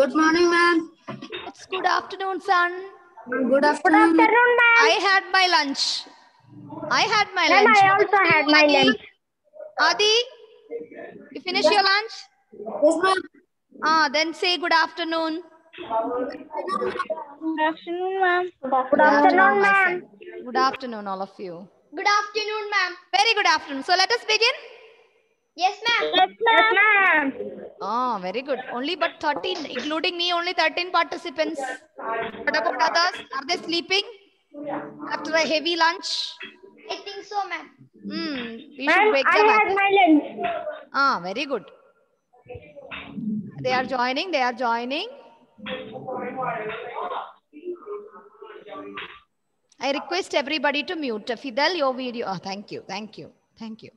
Good morning, ma'am. It's good afternoon, son. Good afternoon. Good afternoon, ma'am. I had my lunch. Ma'am, I also had my lunch. Adi, you finish your lunch? Yes, ma'am. Then say good afternoon. Good afternoon, ma'am. Good afternoon, my ma'am. son. Good afternoon, all of you. Good afternoon, ma'am. Very good afternoon. So let us begin. Yes, ma'am. Yes, ma'am. Very good. Only but 13, including me, only 13 participants. What about others? Are they sleeping after a heavy lunch? I think so, ma'am. We should wake I them had up. my lunch. Very good. They are joining. They are joining. I request everybody to mute. Fidel, your video. Thank you. Thank you. Thank you.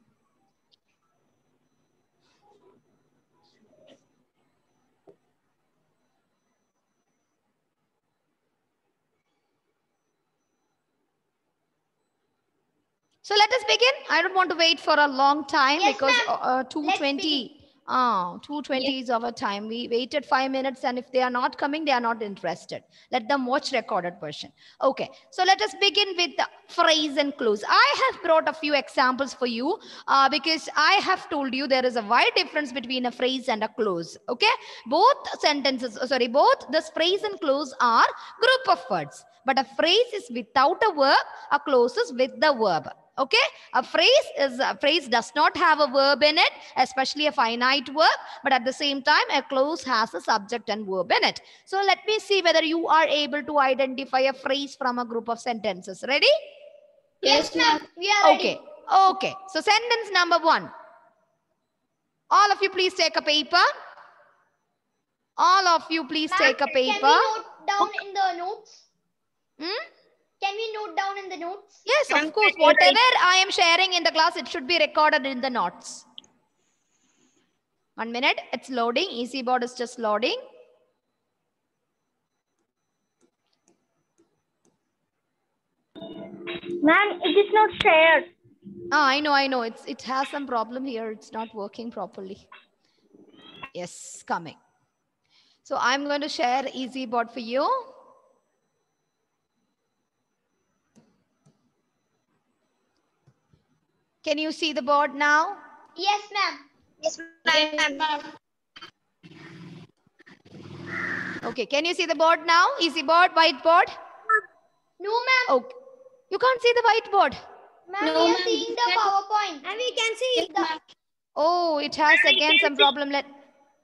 So let us begin. I don't want to wait for a long time because 2:20. 2:20 is our time. We waited 5 minutes, and if they are not coming, they are not interested. Let them watch recorded version. Okay, so let us begin with the phrase and clause. I have brought a few examples for you because I have told you there is a wide difference between a phrase and a clause. Okay, both this phrase and clause are group of words, but a phrase is without a verb, a clause is with the verb. Okay, a phrase does not have a verb in it, especially a finite verb, but at the same time a clause has a subject and verb in it. So let me see whether you are able to identify a phrase from a group of sentences. Ready? Yes, ma'am. We are ready. Okay. So sentence number 1. All of you please take a paper. All of you please take a paper. Can we note down in the notes? Hmm? Can we note down in the notes? Yes, of course. Whatever I am sharing in the class, it should be recorded in the notes. 1 minute. It's loading. EasyBoard is just loading. Ma'am, it is not shared. I know. It has some problem here. It's not working properly. Yes, coming. So I'm going to share EasyBoard for you. Can you see the board now? Yes, ma'am. Yes, ma'am. Okay, can you see the board now? EasyBoard, whiteboard? No, ma'am. Okay. You can't see the whiteboard? Ma'am, we are seeing the PowerPoint. And we can see it. Oh, it has again some problem.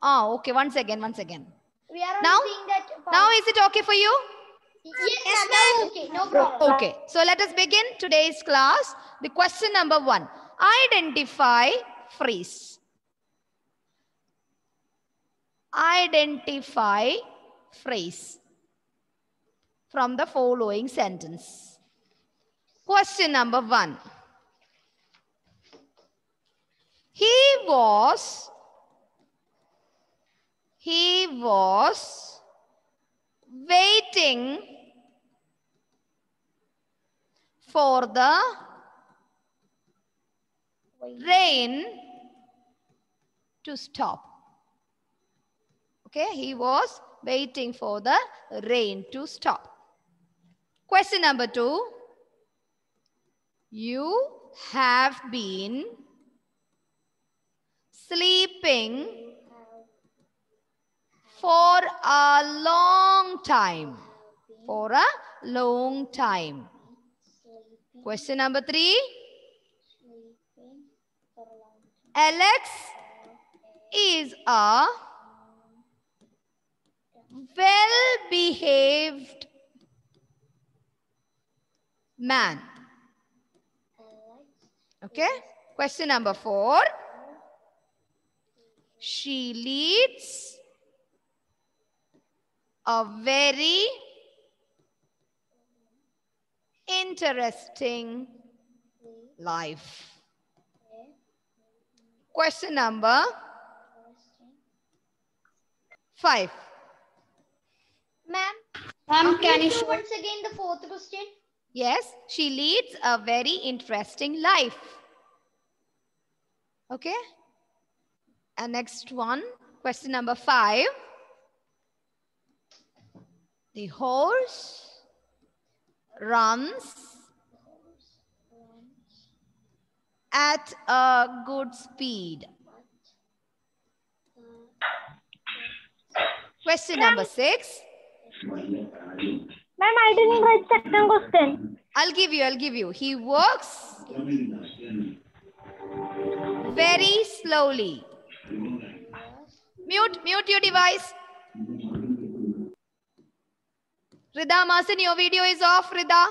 Okay, once again. We are Now? seeing that PowerPoint. Now is it okay for you? Yes, ma'am. Okay, no problem. Okay, so let us begin today's class. The question number 1. Identify phrase. Identify phrase from the following sentence. Question number 1. He was waiting for the rain to stop. Okay, he was waiting for the rain to stop. Question number 2. You have been sleeping for a long time. For a long time. Question number 3. Alex is a well-behaved man. Okay. Question number 4. She leads a very interesting life. Question number 5. Ma'am, can you show once again the 4th question? Yes, she leads a very interesting life. Okay. And next one, question number 5. The horse runs at a good speed. Question number 6. Ma'am, I didn't write second question. I'll give you. He walks very slowly. Mute your device. Rida Masin, your video is off, Rida.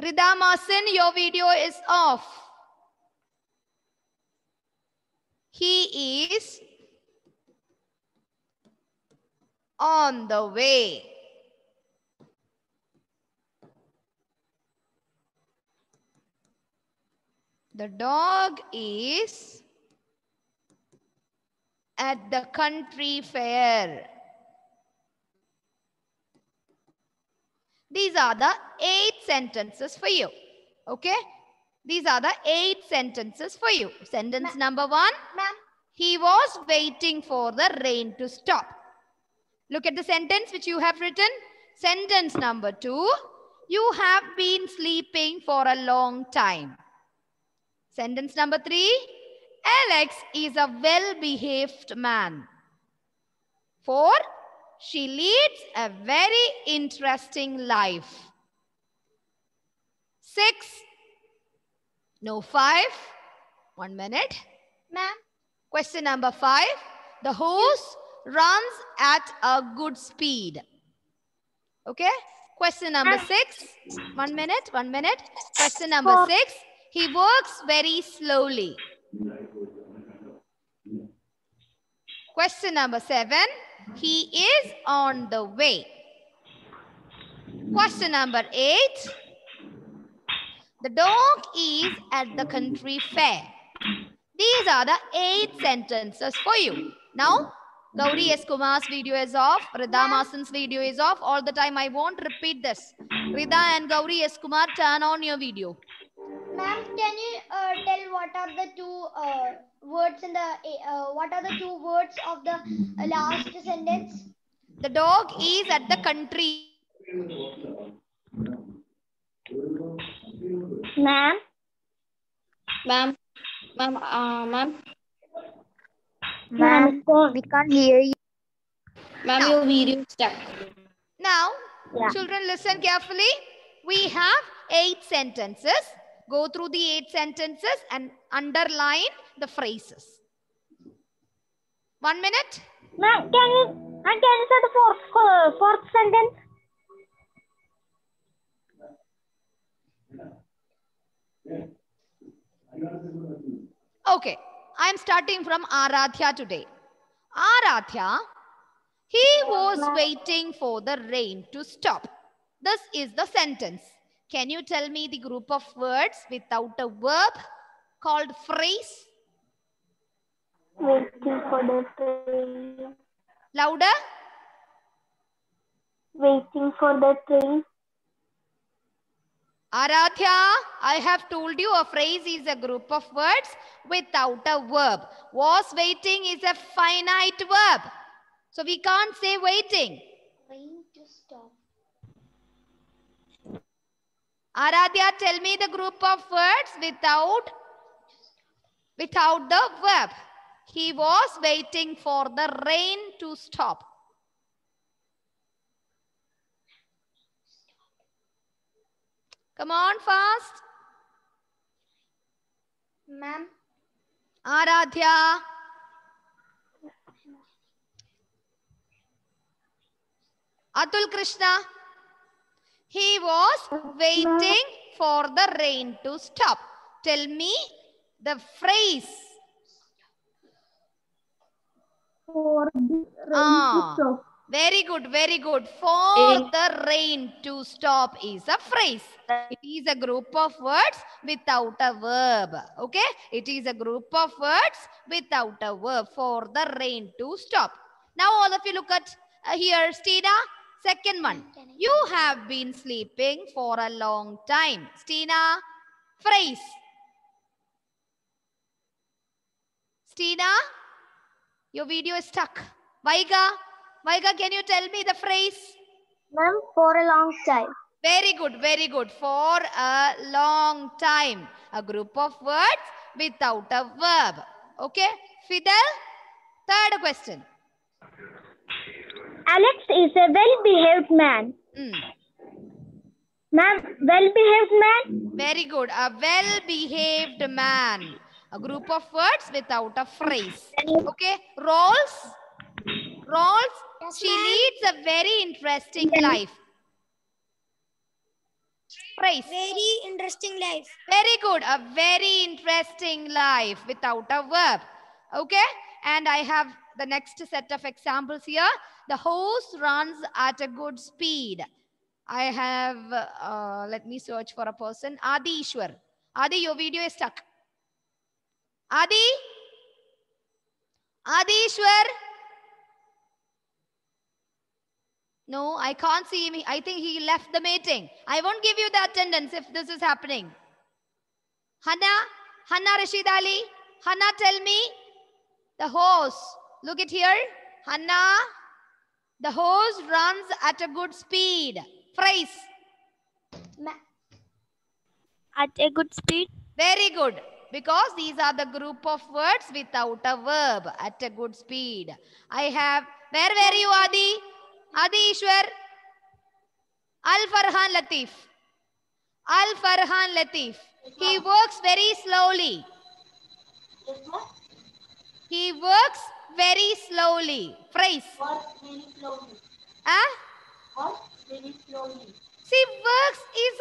Rida Masin, your video is off. He is on the way. The dog is at the country fair. These are the 8 sentences for you. Okay? These are the 8 sentences for you. Sentence number 1. Ma'am. He was waiting for the rain to stop. Look at the sentence which you have written. Sentence number 2. You have been sleeping for a long time. Sentence number 3. Alex is a well-behaved man. 4. She leads a very interesting life. 6. No 5. 1 minute. Ma'am. Question number 5. The horse runs at a good speed. Okay. Question number 6. 1 minute. Question number 6. He works very slowly. Question number 7. He is on the way. Question number 8. The dog is at the country fair. These are the 8 sentences for you. Now, Gauri S. Kumar's video is off. Rida Masin's video is off. All the time I won't repeat this. Rida and Gauri S. Kumar, turn on your video. Ma'am, can you tell what are the 2 words in the what are the 2 words of the last sentence? The dog is at the country. Ma'am. Ma'am. Ma'am, we can't hear you. Ma'am, your video is stuck. Now, children, listen carefully. We have 8 sentences. Go through the 8 sentences and underline the phrases. 1 minute. Ma'am, can you say the fourth sentence? Okay, I am starting from Aradhya today. Aradhya, he was waiting for the rain to stop. This is the sentence. Can you tell me the group of words without a verb called phrase? Waiting for the train. Louder. Waiting for the train. Aradhya, I have told you a phrase is a group of words without a verb. Was waiting is a finite verb. So we can't say waiting. Rain to stop. Aradhya, tell me the group of words without the verb. He was waiting for the rain to stop. Come on, fast. Ma'am. Aradhya. Atul Krishna. He was waiting for the rain to stop. Tell me the phrase. For the rain to stop. Very good, very good. For the rain to stop is a phrase. It is a group of words without a verb. Okay? It is a group of words without a verb. For the rain to stop. Now all of you look at here. Stina, second one. You have been sleeping for a long time. Stina, phrase. Stina, your video is stuck. Vaiga, Vaika, can you tell me the phrase? Ma'am, for a long time. Very good, very good. For a long time. A group of words without a verb. Okay, Fidel? Third question. Alex is a well-behaved man. Ma'am, well-behaved man? Very good. A well-behaved man. A group of words without a phrase. Okay, roles? Roles? Yes, She ma'am. leads a very interesting life. Phrase. Very interesting life. Very good. A very interesting life without a verb. Okay. And I have the next set of examples here. The horse runs at a good speed. I have, let me search for a person. Adi Ishwar. Adi, your video is stuck. Adi? Adi Ishwar? No, I can't see him. I think he left the meeting. I won't give you the attendance if this is happening. Hannah Rashid Ali. Hannah, tell me. The horse. Look at here. Hannah. The horse runs at a good speed. Phrase. At a good speed. Very good. Because these are the group of words without a verb. At a good speed. I have. Where were you, Adi? Adi Ishwar. Al Farhan Latif. Al Farhan Latif. He works very slowly. He works very slowly. Phrase. Very slowly. Huh? Very slowly. See, works is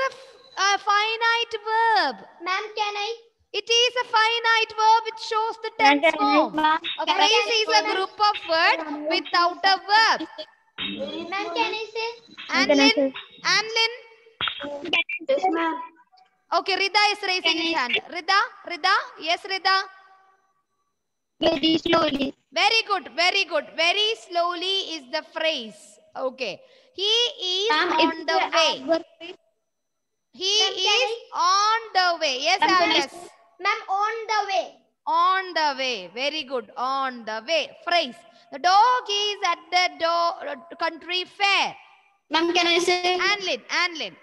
a finite verb. Ma'am, can I? It is a finite verb. It shows the tense form. A phrase is a group of words without a verb. Ma'am, can I say? Anlin? Anlin? Yes, ma'am. Okay, Rida is raising his hand. Rida? Yes, Rida? Very slowly. Very good, very good. Very slowly is the phrase. Okay. He is on the way. He is on the way. Yes, Alice. Ma'am, on the way. On the way. Very good. On the way. Phrase. The dog is at the country fair. Ma'am, can I say? Anlin.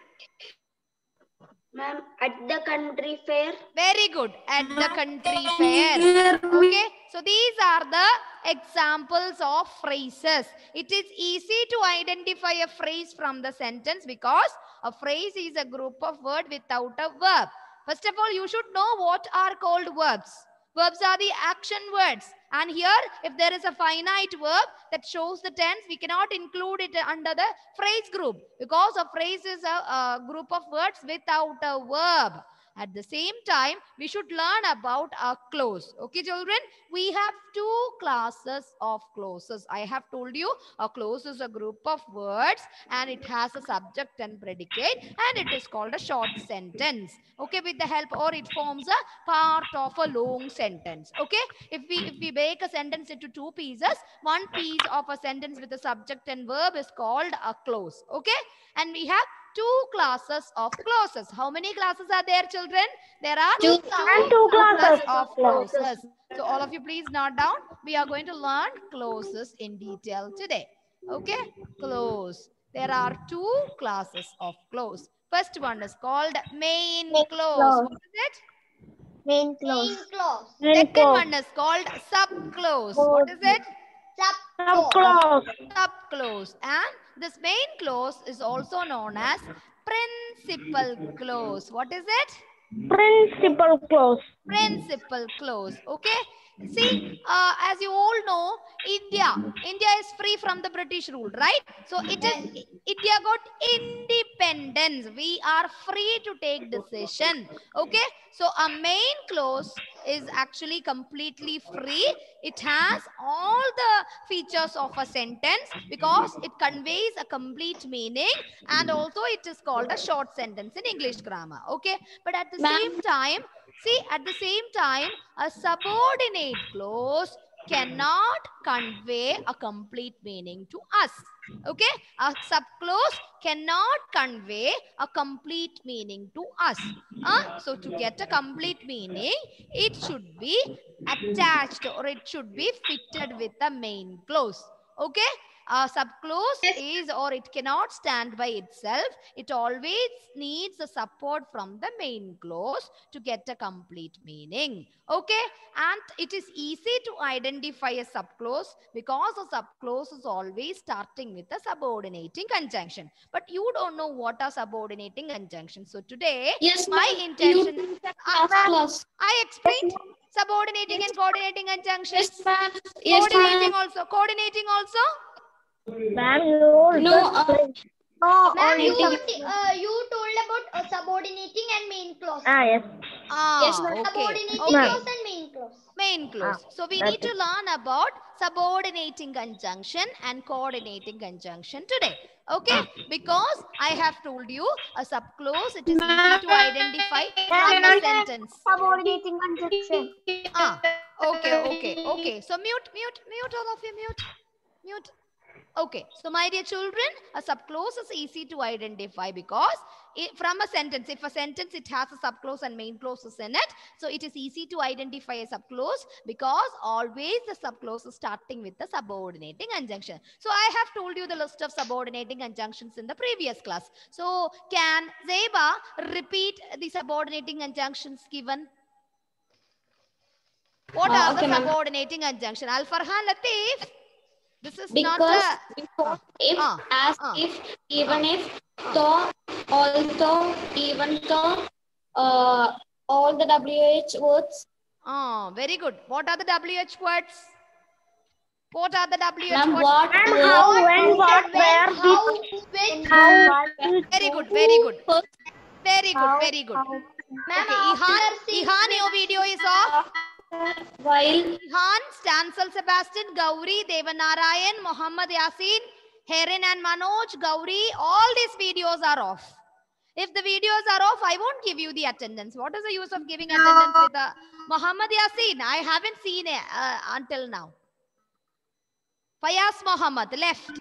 Ma'am, at the country fair. Very good. At the country fair. Okay. So these are the examples of phrases. It is easy to identify a phrase from the sentence because a phrase is a group of words without a verb. First of all, you should know what are called verbs. Verbs are the action words. And here, if there is a finite verb that shows the tense, we cannot include it under the phrase group because a phrase is a group of words without a verb. At the same time, we should learn about a clause. Okay, children? We have two classes of clauses. I have told you a clause is a group of words and it has a subject and predicate and it is called a short sentence. Okay, with the help or it forms a part of a long sentence. Okay, if we break a sentence into two pieces, one piece of a sentence with a subject and verb is called a clause. Okay, and we have two classes of clauses. How many classes are there, children? There are two classes of clauses. So all of you please note down. We are going to learn clauses in detail today. Okay, clause. There are two classes of clause. First one is called main clause. What is it? Main Main clause. Second one is called subclause. What is it? Subclause. Subclause. And this main clause is also known as principal clause. What is it? Principal clause. Principal clause. Okay. See, as you all know, India is free from the British rule, right? So India got independence. We are free to take decision. Okay. So a main clause is actually completely free. It has all the features of a sentence because it conveys a complete meaning and also it is called a short sentence in English grammar. Okay. But at the same time, see, at the same time, a subordinate clause cannot convey a complete meaning to us. Okay, a subclause cannot convey a complete meaning to us. So to get a complete meaning, it should be attached or it should be fitted with the main clause. Okay. A subclause is, or it cannot stand by itself. It always needs the support from the main clause to get a complete meaning. Okay. And it is easy to identify a subclause because a subclause is always starting with a subordinating conjunction. But you don't know what are subordinating conjunctions. So today, Yes, my ma'am. intention, Class. I explained subordinating and coordinating conjunctions. Yes, ma'am. Yes, Coordinating ma'am. also. Coordinating also. Ma'am, you No, Ma'am, you told about subordinating and main clause. yes. Yes, ma'am. Okay. Subordinating Okay. clause and main clause. Main clause. So we that's need to learn about subordinating conjunction and coordinating conjunction today. Okay. Because I have told you a subclause, it is easy to identify from the sentence. Subordinating conjunction. Okay. So mute, all of you, mute. Okay, so my dear children, a subclause is easy to identify because from a sentence, if a sentence it has a subclause and main clauses in it, so it is easy to identify a subclause because always the subclause is starting with the subordinating conjunction. So I have told you the list of subordinating conjunctions in the previous class. So can Zeba repeat the subordinating conjunctions given? What are the subordinating conjunction? Al-Farhan, Latif. This is Because, not because, if, as, if, even if, though, although, even though, all the WH words. Very good. What are the WH words? What are the WH Ma'am, words? what, How, when, what, where, How, which. how, Very good. Ma'am, Okay, Ihan, your video is off. while, Ihan, Stansel Sebastian, Gauri, Devanarayan, Muhammad Yasin, Herin and Manoj, Gauri, all these videos are off. If the videos are off, I won't give you the attendance. What is the use of giving attendance with Muhammad Yasin? I haven't seen it until now. Fayaz Muhammad, left.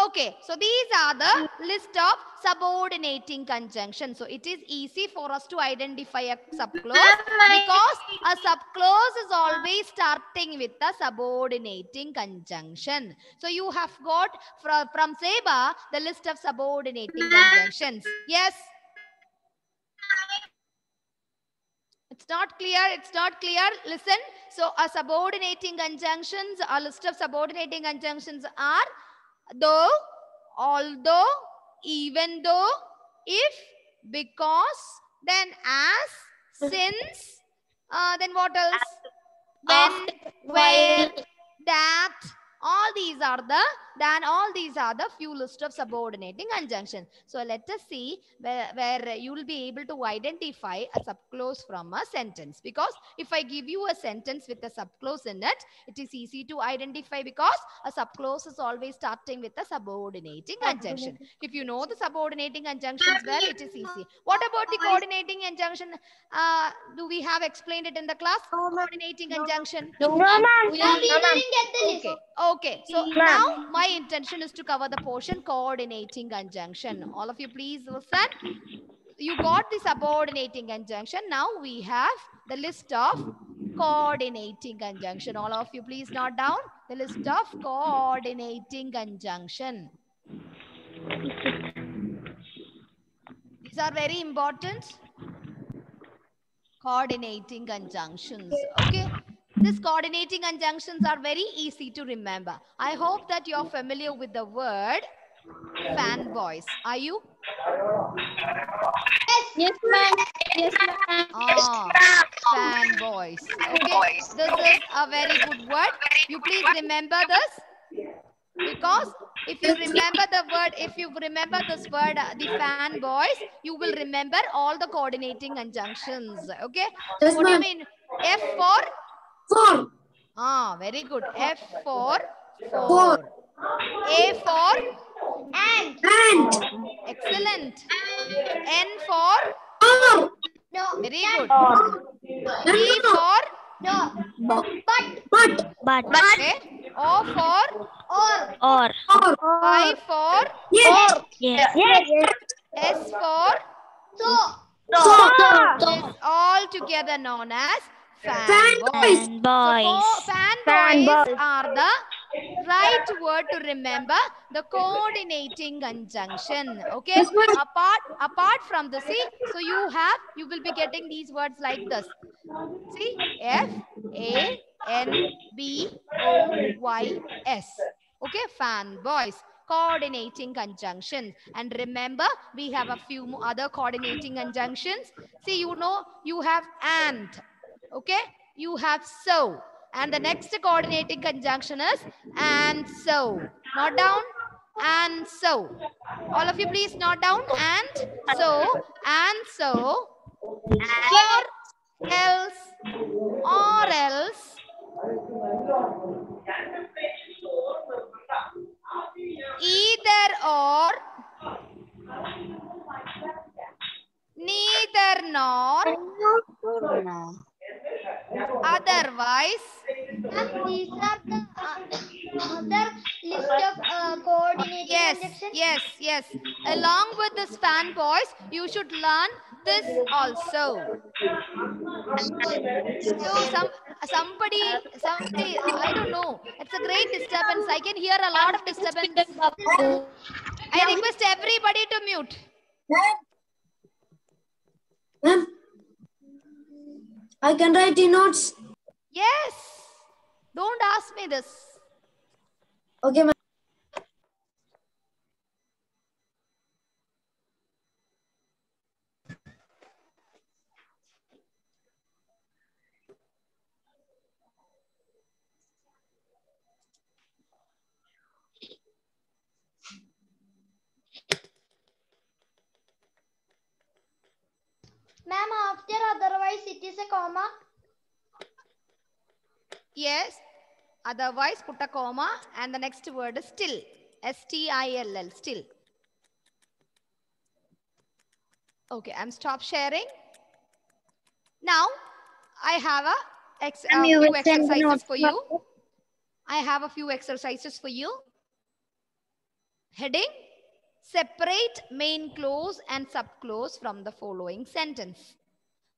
Okay, so these are the list of subordinating conjunctions. So it is easy for us to identify a subclause because a subclause is always starting with a subordinating conjunction. So you have got from Zeba the list of subordinating conjunctions. Yes? It's not clear. Listen. So a subordinating conjunctions, a list of subordinating conjunctions are though, although, even though, if, because, then as, since, then what else? When, where, that, all these are the few list of subordinating conjunctions. So let us see where you will be able to identify a subclause from a sentence. Because if I give you a sentence with a subclause in it, it is easy to identify because a subclause is always starting with a subordinating conjunction. If you know the subordinating conjunctions well, it is easy. What about the coordinating conjunction? Do we have explained it in the class? Coordinating conjunction. No, ma'am. we didn't get the list. Okay. So now my intention is to cover the portion coordinating conjunction. All of you please listen. You got the subordinating conjunction. Now we have the list of coordinating conjunction. All of you please note down the list of coordinating conjunction. These are very important. Coordinating conjunctions. Okay. These coordinating conjunctions are very easy to remember. I hope that you're familiar with the word fanboys. Are you? yes, ma'am. Yes, ma'am. Fanboys. Okay. This is a very good word. You please remember this. Because if you remember the word, if you remember this word, the fanboys, you will remember all the coordinating conjunctions. Okay. So what do you mean? F for? For. Very good. F for for. A for? And. Excellent. N for? No. Very good. P for? No. But. Okay. O for? Or. I for? Yes. S for? So. Is all together known as fanboys. Boys. So fanboys boys are the right word to remember the coordinating conjunction. Okay. Apart from the see, so you will be getting these words like this. See, FANBOYS. Okay, fanboys. Coordinating conjunctions. And remember, we have a few other coordinating conjunctions. See, you have and. Okay, you have so. And the next coordinating conjunction is and so. Note down. And so. All of you please note down. And so. And so. Or else. Either or. Neither nor. Otherwise. These are the other list of coordinating conjunctions. Yes. Along with the span boys, you should learn this also. So somebody, I don't know. It's a great disturbance. I can hear a lot of disturbance. I request everybody to mute. Ma'am, I can write in notes. Yes. Don't ask me this. Okay, ma'am. Ma'am, after otherwise it is a comma. Yes. Otherwise, put a comma and the next word is still. STILL, still. Okay, I'm stop sharing. Now, I have a few exercises for you. I have a few exercises for you. Heading: separate main clause and subclause from the following sentence.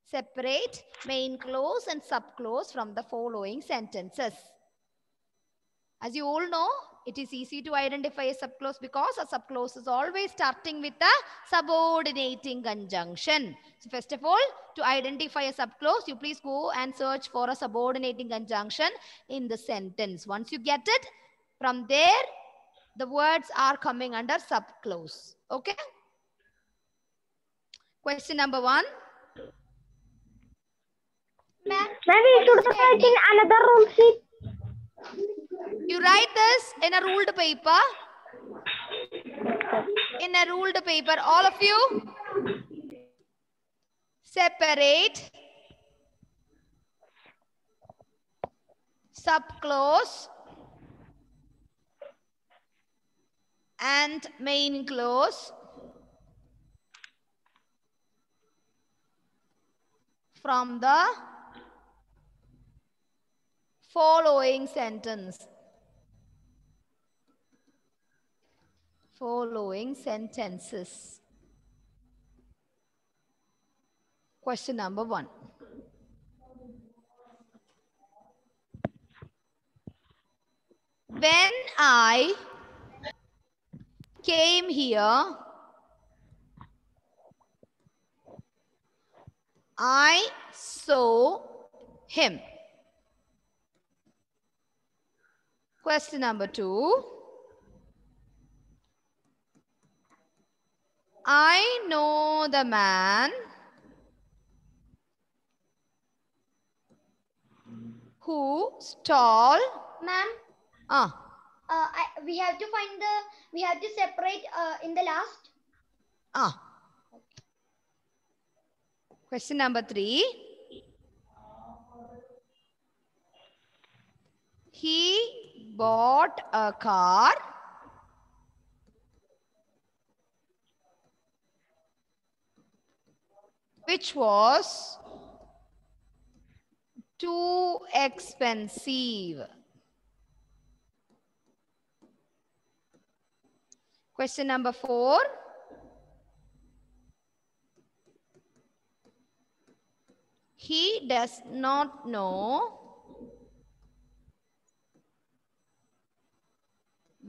Separate main clause and subclause from the following sentences. As you all know, it is easy to identify a subclause because a subclause is always starting with a subordinating conjunction. So first of all, to identify a subclause, you please go and search for a subordinating conjunction in the sentence. Once you get it, from there, the words are coming under subclause. Okay? Question number 1. Ma'am, we should write in another rule sheet. You write this in a ruled paper. In a ruled paper, all of you. Separate subclause and main clause from the following sentence. Following sentences. Question number 1. When I came here, I saw him. Question number 2. I know the man who stole. Ma'am, we have to find the, we have to separate in the last. Question number 3. He bought a car which was too expensive. Question number 4. He does not know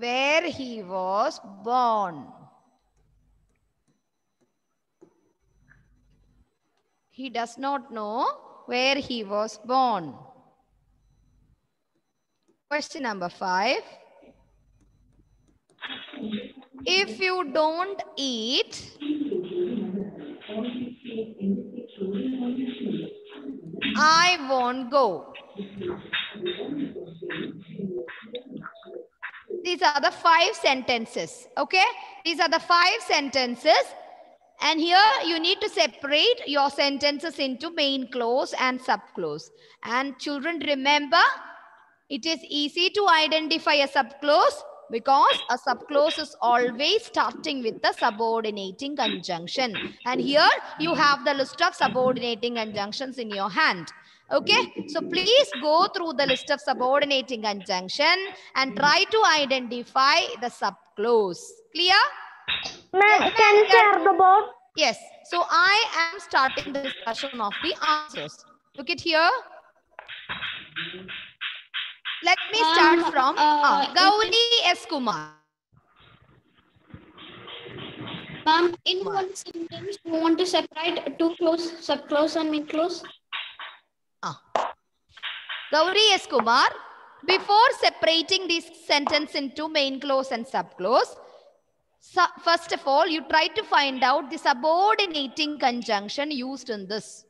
where he was born. He does not know where he was born. Question number 5. If you don't eat, I won't go. These are the 5 sentences. Okay? These are the 5 sentences. And here you need to separate your sentences into main clause and subclause. And children, remember, it is easy to identify a subclause because a subclause is always starting with the subordinating conjunction. And here you have the list of subordinating conjunctions in your hand. Okay, so please go through the list of subordinating conjunction and try to identify the subclause. Clear? Ma'am, can you share the board? Yes. So I am starting the discussion of the answers. Look at here. Let me start from Gauri S. Kumar. Ma'am, in one sentence, you want to separate two clause, subclause and main clause? Gauri S. Kumar, before separating this sentence into main clause and subclause, first of all, you try to find out the subordinating conjunction used in this.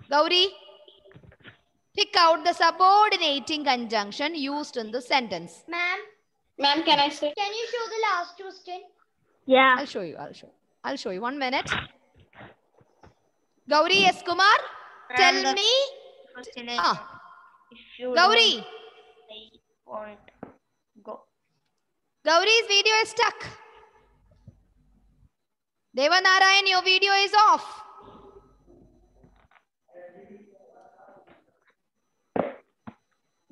Gauri, pick out the subordinating conjunction used in the sentence. Ma'am, Ma'am, can I say? can you show the last question? Yeah. I'll show you. I'll show you. 1 minute. Gauri S. Kumar, tell me. If you Gauri. don't, I won't go. Gauri's video is stuck. Devanarayan, your video is off.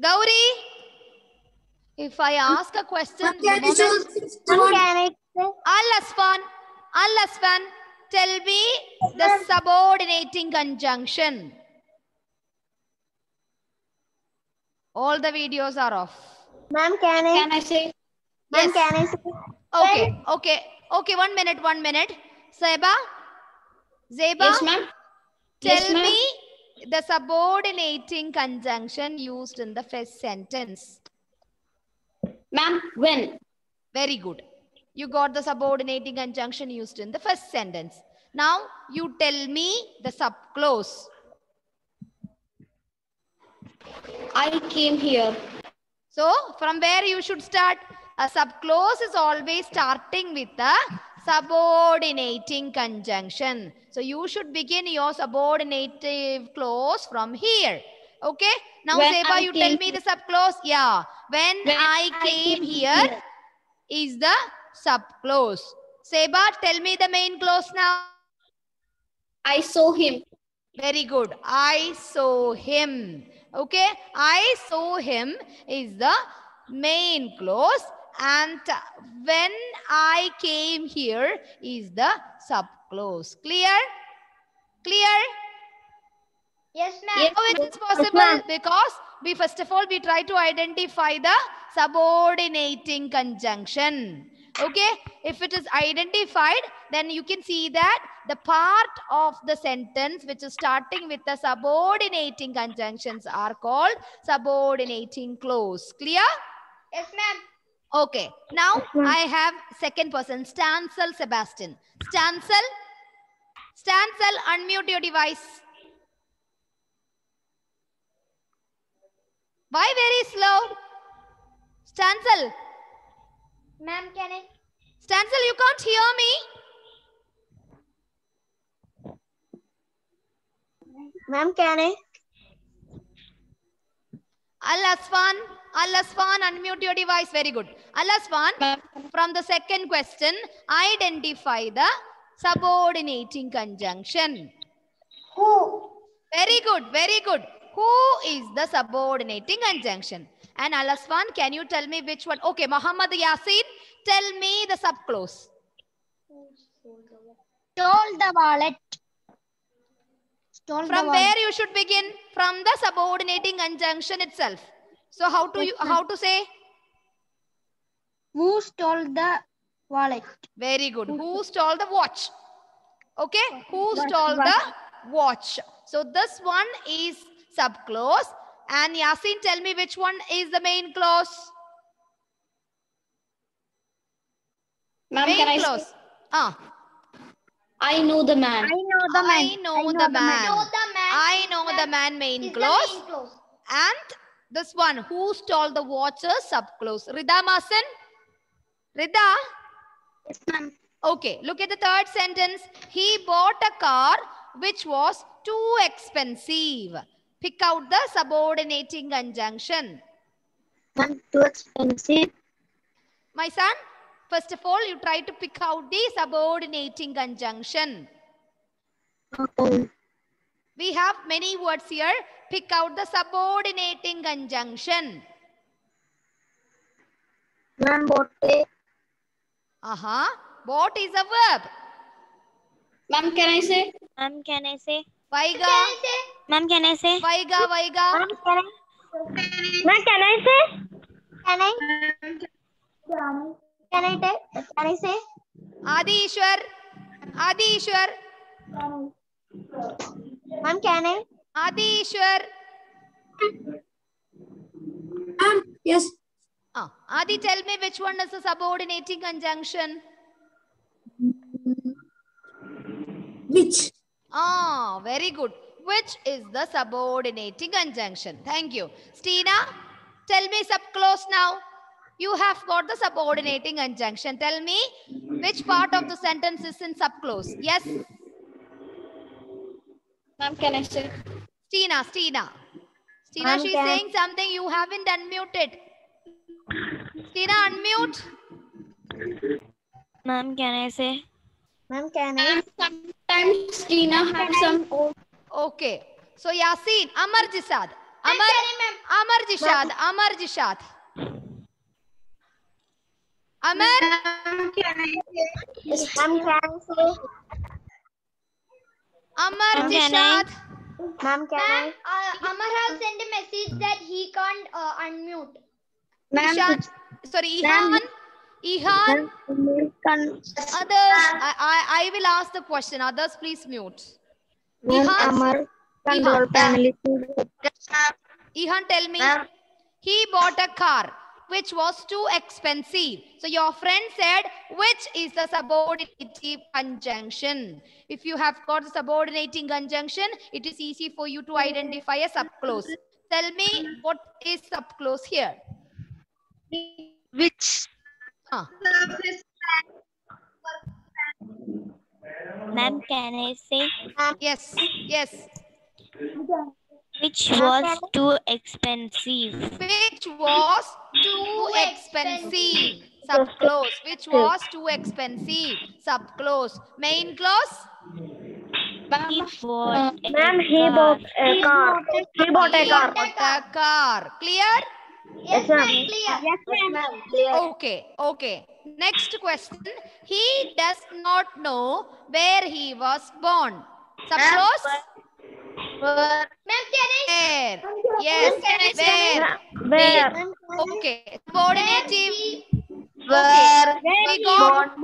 Gauri, if I ask a question, Al-Asfan, tell me the subordinating conjunction. All the videos are off. Ma'am, can I say? Ma'am, Yes. can I say? Okay. 1 minute. Zeba? Yes, ma'am. Tell me the subordinating conjunction used in the first sentence. Ma'am, when? Very good. You got the subordinating conjunction used in the first sentence. Now, you tell me the subclause. I came here. So, from where you should start? A subclause is always starting with the subordinating conjunction. So, you should begin your subordinative clause from here. Okay? Now, Zeba, you tell me the subclause. Yeah. When I came here is the subclause. Zeba, tell me the main clause now. I saw him. Very good. I saw him. Okay. I saw him is the main clause. And when I came here is the subclause. Clear? Clear? Yes, ma'am. How it is possible? Because we first of all, we try to identify the subordinating conjunction. Okay. If it is identified, then you can see that the part of the sentence which is starting with the subordinating conjunctions are called subordinating clause. Clear? Yes, ma'am. Okay. Now I have second person, Stansel Sebastian. Stansel, unmute your device. Why very slow? Stansel. Ma'am, can I? Stansel, you can't hear me? Ma'am, can I? Al-Asfan, unmute your device. Very good. Al-Asfan, from the second question, identify the subordinating conjunction. Who? Very good, very good. Who is the subordinating conjunction? And Al-Asfan, can you tell me which one? Okay, Muhammad Yasin, tell me the subclause. Stole the wallet. From where you should begin? From the subordinating conjunction itself. So how to say? Who stole the wallet? Very good. Who stole the watch? Okay. Who stole the watch? So this one is subclause. And Yasin, tell me which one is the main clause? Ma'am, Main can I clause. say? Ah. I know the man. I know the man. I know the man, main clause. And this one, who stole the watch, subclause. Rida Masan? Rida? Yes, ma'am. Okay, look at the third sentence. He bought a car which was too expensive. Pick out the subordinating conjunction. Ma'am, too expensive. My son, first of all, you try to pick out the subordinating conjunction. Okay. We have many words here. Pick out the subordinating conjunction. Ma'am, bought a. Bought is a verb. Ma'am, can I say? Ma'am, can I say? Vaiga. Ma'am, can I say? Vaiga. Ma'am, can I? Ma'am, can I say? Can I? Can I take? Can I say? Adi Ishwar. Ma'am, can I? Adi Ishwar. Yes. Adi, tell me which one is the subordinating conjunction? Which? Very good. Which is the subordinating conjunction? Thank you. Stina, tell me subclause now. You have got the subordinating conjunction. Tell me which part of the sentence is in subclause. Yes. Ma'am, can I say? Stina, she's saying something. You haven't unmuted. Stina, unmute. Ma'am, can I say? Ma'am, can I? Sometimes Tina have some old. Okay. So Yasin, Amar Jishad. Amar. Ma'am, can I say? Amar Jishad. Ma'am, can I? Amar has sent a message that he can't unmute. Ishan. Sorry, Ihan. Others, I will ask the question. Others, please mute. Ihan, tell me. He bought a car which was too expensive. So your friend said, which is the subordinating conjunction? If you have got the subordinating conjunction, it is easy for you to identify a subclause. Tell me what is subclause here? Which? Ma'am, can I say? Yes. Which was too expensive. Which was too expensive. Subclause. Which was too expensive. Subclause. Main clause? He bought a car. He bought a car. Clear? Yes, ma'am. Clear. Okay. Next question. He does not know where he was born. Subclause? Ma'am, can I? Where? Yes. Where? Okay. Subordinative. Where We got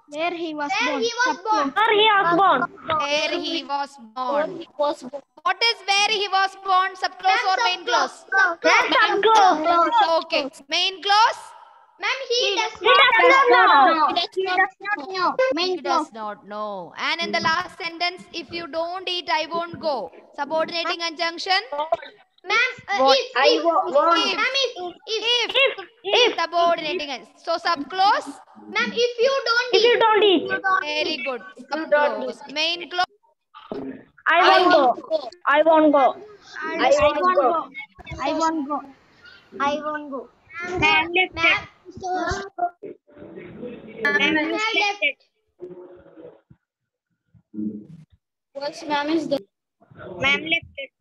Where he was born. What is where he was born? Subclause or main clause? Okay. Main clause? Ma'am, he does not know. And in the last sentence, if you don't eat, I won't go. Subordinating conjunction? Ma'am, If subordinating. So subclause? Ma'am, if you don't eat. Very good. Subclause. Main clause? I won't go. Ma'am, What's ma'am is the? Ma'am left it.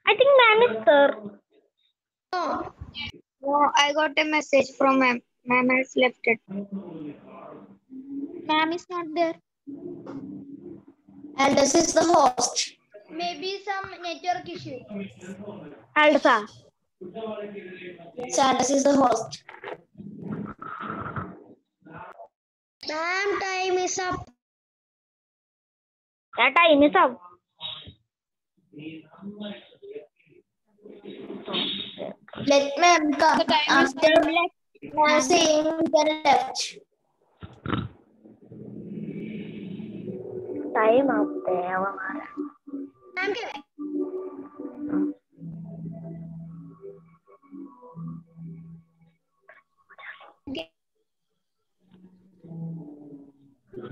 I think ma'am is there. No, I got a message from ma'am. Ma'am has left it. Ma'am is not there. And this is the host. Maybe some network issue. Alsa. Sanders is the host. Ma'am, time is up. That time is up. Let ma'am come. The time is After ma'am saying the left. Time up there. Ma'am,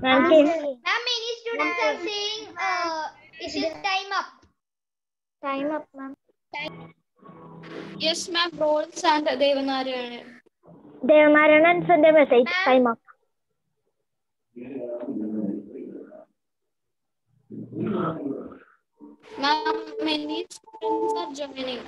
Ma'am, many students are saying it is time up. time up, ma'am. Yes, ma'am. Rolls and Devanarayan. Devanarayan sent a message. Time up. Ma'am, many students are joining.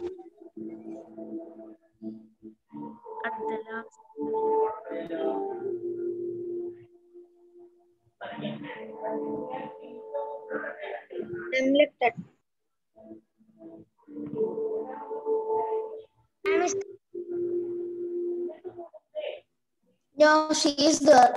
I'm lifted. No, she is there.